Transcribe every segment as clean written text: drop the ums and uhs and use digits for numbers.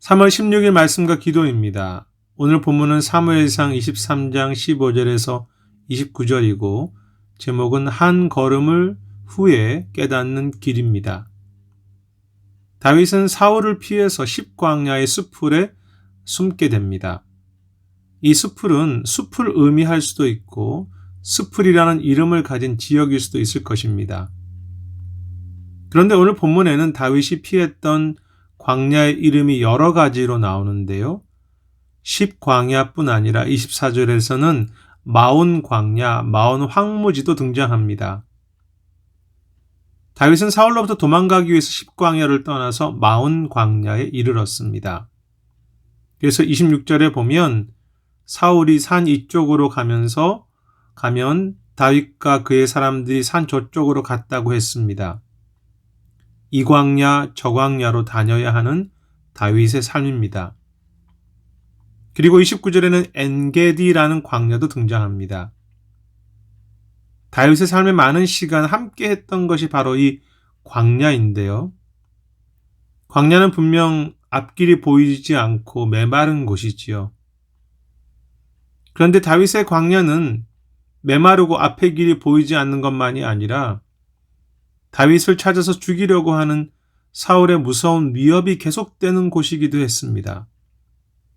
3월 16일 말씀과 기도입니다. 오늘 본문은 사무엘상 23장 15절에서 29절이고 제목은 한 걸음을 후에 깨닫는 길입니다. 다윗은 사울을 피해서 십광야의 숲풀에 숨게 됩니다. 이 숲풀은 숲을 의미할 수도 있고 숲풀이라는 이름을 가진 지역일 수도 있을 것입니다. 그런데 오늘 본문에는 다윗이 피했던 광야의 이름이 여러 가지로 나오는데요. 십광야뿐 아니라 24절에서는 마온 광야, 마온 황무지도 등장합니다. 다윗은 사울로부터 도망가기 위해서 십광야를 떠나서 마온 광야에 이르렀습니다. 그래서 26절에 보면 사울이 산 이쪽으로 가면 다윗과 그의 사람들이 산 저쪽으로 갔다고 했습니다. 이 광야 저 광야로 다녀야 하는 다윗의 삶입니다. 그리고 29절에는 엔게디라는 광야도 등장합니다. 다윗의 삶에 많은 시간 함께 했던 것이 바로 이 광야인데요. 광야는 분명 앞길이 보이지 않고 메마른 곳이지요. 그런데 다윗의 광야는 메마르고 앞의 길이 보이지 않는 것만이 아니라 다윗을 찾아서 죽이려고 하는 사울의 무서운 위협이 계속되는 곳이기도 했습니다.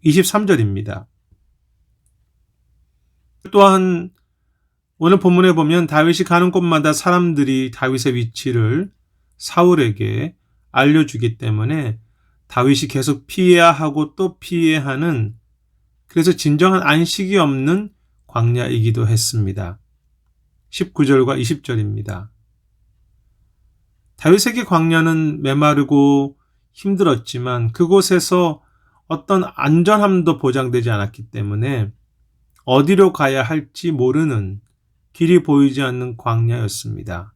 23절입니다. 또한 오늘 본문에 보면 다윗이 가는 곳마다 사람들이 다윗의 위치를 사울에게 알려주기 때문에 다윗이 계속 피해야 하고 또 피해야 하는, 그래서 진정한 안식이 없는 광야이기도 했습니다. 19절과 20절입니다. 다윗에게 광야는 메마르고 힘들었지만 그곳에서 어떤 안전함도 보장되지 않았기 때문에 어디로 가야 할지 모르는, 길이 보이지 않는 광야였습니다.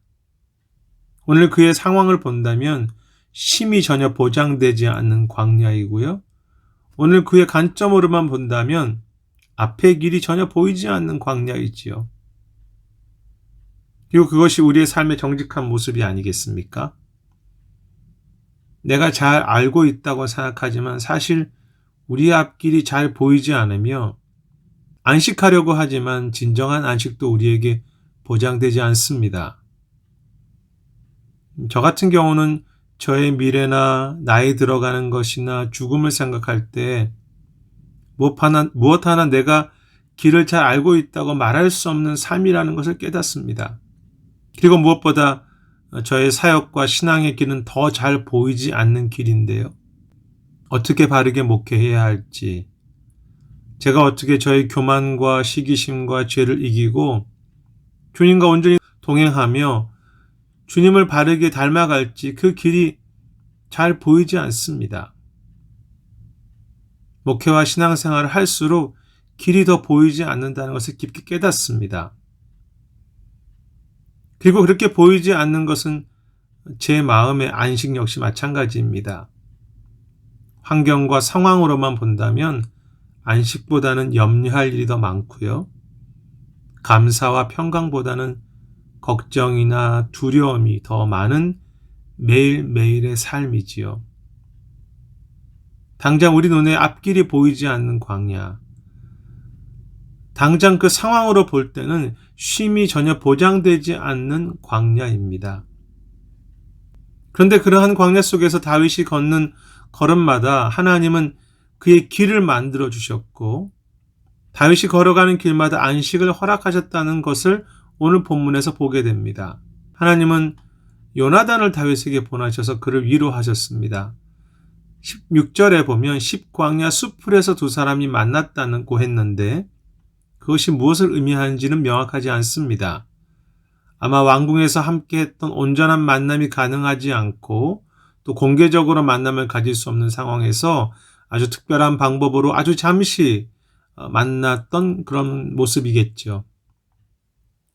오늘 그의 상황을 본다면 쉼이 전혀 보장되지 않는 광야이고요. 오늘 그의 관점으로만 본다면 앞의 길이 전혀 보이지 않는 광야이지요. 그리고 그것이 우리의 삶의 정직한 모습이 아니겠습니까? 내가 잘 알고 있다고 생각하지만 사실 우리의 앞길이 잘 보이지 않으며 안식하려고 하지만 진정한 안식도 우리에게 보장되지 않습니다. 저 같은 경우는 저의 미래나 나이 들어가는 것이나 죽음을 생각할 때 무엇 하나 내가 길을 잘 알고 있다고 말할 수 없는 삶이라는 것을 깨닫습니다. 그리고 무엇보다 저의 사역과 신앙의 길은 더 잘 보이지 않는 길인데요. 어떻게 바르게 목회해야 할지, 제가 어떻게 저의 교만과 시기심과 죄를 이기고 주님과 온전히 동행하며 주님을 바르게 닮아갈지 그 길이 잘 보이지 않습니다. 목회와 신앙생활을 할수록 길이 더 보이지 않는다는 것을 깊게 깨닫습니다. 그리고 그렇게 보이지 않는 것은 제 마음의 안식 역시 마찬가지입니다. 환경과 상황으로만 본다면 안식보다는 염려할 일이 더 많고요. 감사와 평강보다는 걱정이나 두려움이 더 많은 매일매일의 삶이지요. 당장 우리 눈에 앞길이 보이지 않는 광야, 당장 그 상황으로 볼 때는 쉼이 전혀 보장되지 않는 광야입니다. 그런데 그러한 광야 속에서 다윗이 걷는 걸음마다 하나님은 그의 길을 만들어 주셨고 다윗이 걸어가는 길마다 안식을 허락하셨다는 것을 오늘 본문에서 보게 됩니다. 하나님은 요나단을 다윗에게 보내셔서 그를 위로하셨습니다. 16절에 보면 십광야 숲풀에서 두 사람이 만났다고 했는데 그것이 무엇을 의미하는지는 명확하지 않습니다. 아마 왕궁에서 함께했던 온전한 만남이 가능하지 않고 또 공개적으로 만남을 가질 수 없는 상황에서 아주 특별한 방법으로 아주 잠시 만났던 그런 모습이겠죠.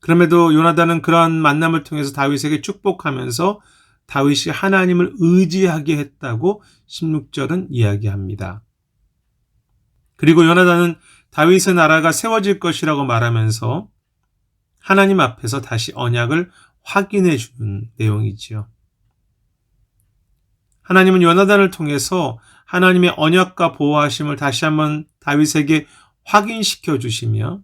그럼에도 요나단은 그러한 만남을 통해서 다윗에게 축복하면서 다윗이 하나님을 의지하게 했다고 16절은 이야기합니다. 그리고 요나단은 다윗의 나라가 세워질 것이라고 말하면서 하나님 앞에서 다시 언약을 확인해 주는 내용이지요. 하나님은 요나단을 통해서 하나님의 언약과 보호하심을 다시 한번 다윗에게 확인시켜 주시며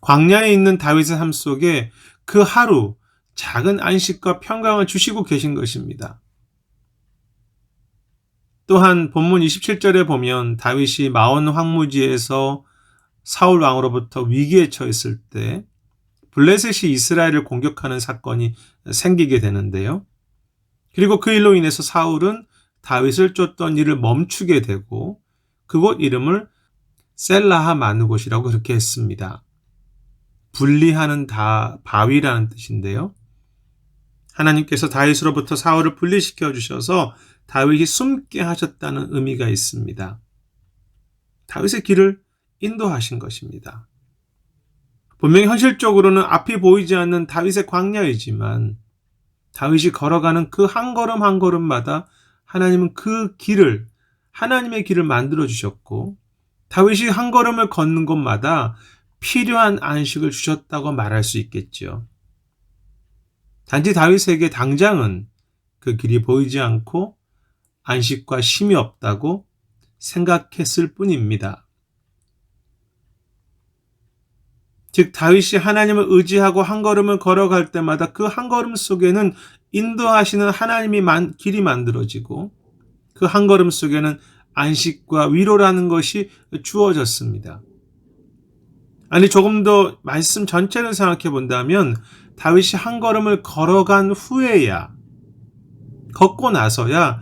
광야에 있는 다윗의 삶 속에 그 하루 작은 안식과 평강을 주시고 계신 것입니다. 또한 본문 27절에 보면 다윗이 마온 황무지에서 사울 왕으로부터 위기에 처했을 때 블레셋이 이스라엘을 공격하는 사건이 생기게 되는데요. 그리고 그 일로 인해서 사울은 다윗을 쫓던 일을 멈추게 되고 그곳 이름을 셀라하 마누곳이라고 그렇게 했습니다. 분리하는 바위라는 뜻인데요. 하나님께서 다윗으로부터 사울을 분리시켜 주셔서 다윗이 숨게 하셨다는 의미가 있습니다. 다윗의 길을 인도하신 것입니다. 분명히 현실적으로는 앞이 보이지 않는 다윗의 광야이지만 다윗이 걸어가는 그 한 걸음 한 걸음마다 하나님은 그 길을, 하나님의 길을 만들어 주셨고 다윗이 한 걸음을 걷는 곳마다 필요한 안식을 주셨다고 말할 수 있겠죠. 단지 다윗에게 당장은 그 길이 보이지 않고 안식과 쉼이 없다고 생각했을 뿐입니다. 즉 다윗이 하나님을 의지하고 한 걸음을 걸어갈 때마다 그 한 걸음 속에는 인도하시는 하나님의 길이 만들어지고 그 한 걸음 속에는 안식과 위로라는 것이 주어졌습니다. 아니 조금 더 말씀 전체를 생각해 본다면 다윗이 한 걸음을 걸어간 후에야 걷고 나서야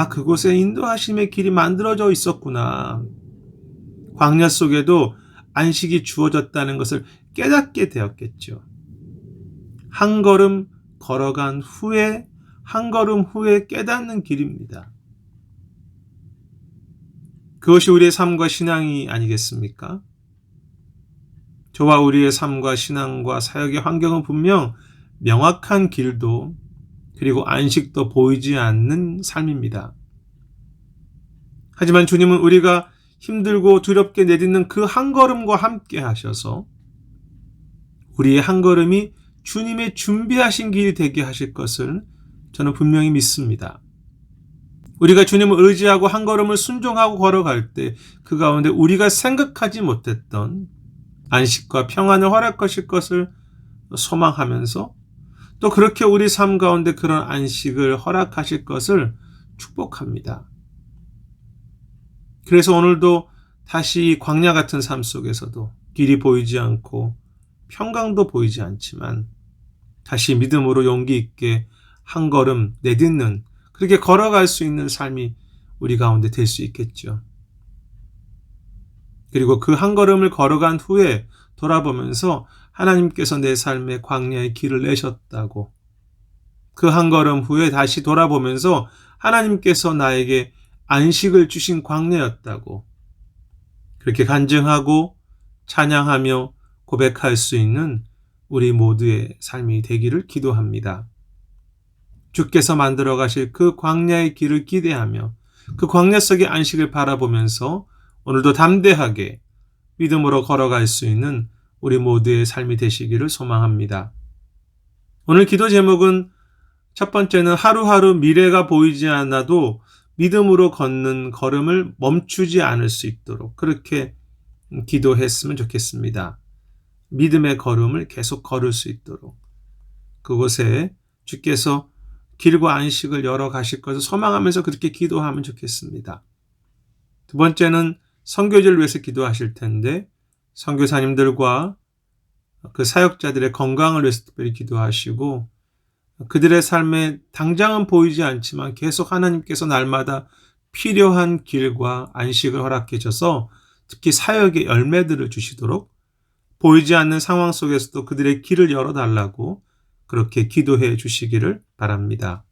그곳에 인도하심의 길이 만들어져 있었구나. 광야 속에도 안식이 주어졌다는 것을 깨닫게 되었겠죠. 한 걸음 걸어간 후에 한 걸음 후에 깨닫는 길입니다. 그것이 우리의 삶과 신앙이 아니겠습니까? 저와 우리의 삶과 신앙과 사역의 환경은 분명 명확한 길도 그리고 안식도 보이지 않는 삶입니다. 하지만 주님은 우리가 힘들고 두렵게 내딛는 그 한 걸음과 함께 하셔서 우리의 한 걸음이 주님의 준비하신 길이 되게 하실 것을 저는 분명히 믿습니다. 우리가 주님을 의지하고 한 걸음을 순종하고 걸어갈 때 그 가운데 우리가 생각하지 못했던 안식과 평안을 허락하실 것을 소망하면서 또 그렇게 우리 삶 가운데 그런 안식을 허락하실 것을 축복합니다. 그래서 오늘도 다시 광야 같은 삶 속에서도 길이 보이지 않고 평강도 보이지 않지만 다시 믿음으로 용기 있게 한 걸음 내딛는 그렇게 걸어갈 수 있는 삶이 우리 가운데 될 수 있겠죠. 그리고 그 한 걸음을 걸어간 후에 돌아보면서 하나님께서 내 삶의 광야의 길을 내셨다고 그 한 걸음 후에 다시 돌아보면서 하나님께서 나에게 안식을 주신 광야였다고 그렇게 간증하고 찬양하며 고백할 수 있는 우리 모두의 삶이 되기를 기도합니다. 주께서 만들어 가실 그 광야의 길을 기대하며 그 광야 속의 안식을 바라보면서 오늘도 담대하게 믿음으로 걸어갈 수 있는 우리 모두의 삶이 되시기를 소망합니다. 오늘 기도 제목은 첫 번째는 하루하루 미래가 보이지 않아도 믿음으로 걷는 걸음을 멈추지 않을 수 있도록 그렇게 기도했으면 좋겠습니다. 믿음의 걸음을 계속 걸을 수 있도록 그곳에 주께서 길과 안식을 열어 가실 것을 소망하면서 그렇게 기도하면 좋겠습니다. 두 번째는 선교지를 위해서 기도하실 텐데 선교사님들과 그 사역자들의 건강을 위해서 특별히 기도하시고 그들의 삶에 당장은 보이지 않지만 계속 하나님께서 날마다 필요한 길과 안식을 허락해 줘서 특히 사역의 열매들을 주시도록 보이지 않는 상황 속에서도 그들의 길을 열어달라고 그렇게 기도해 주시기를 바랍니다.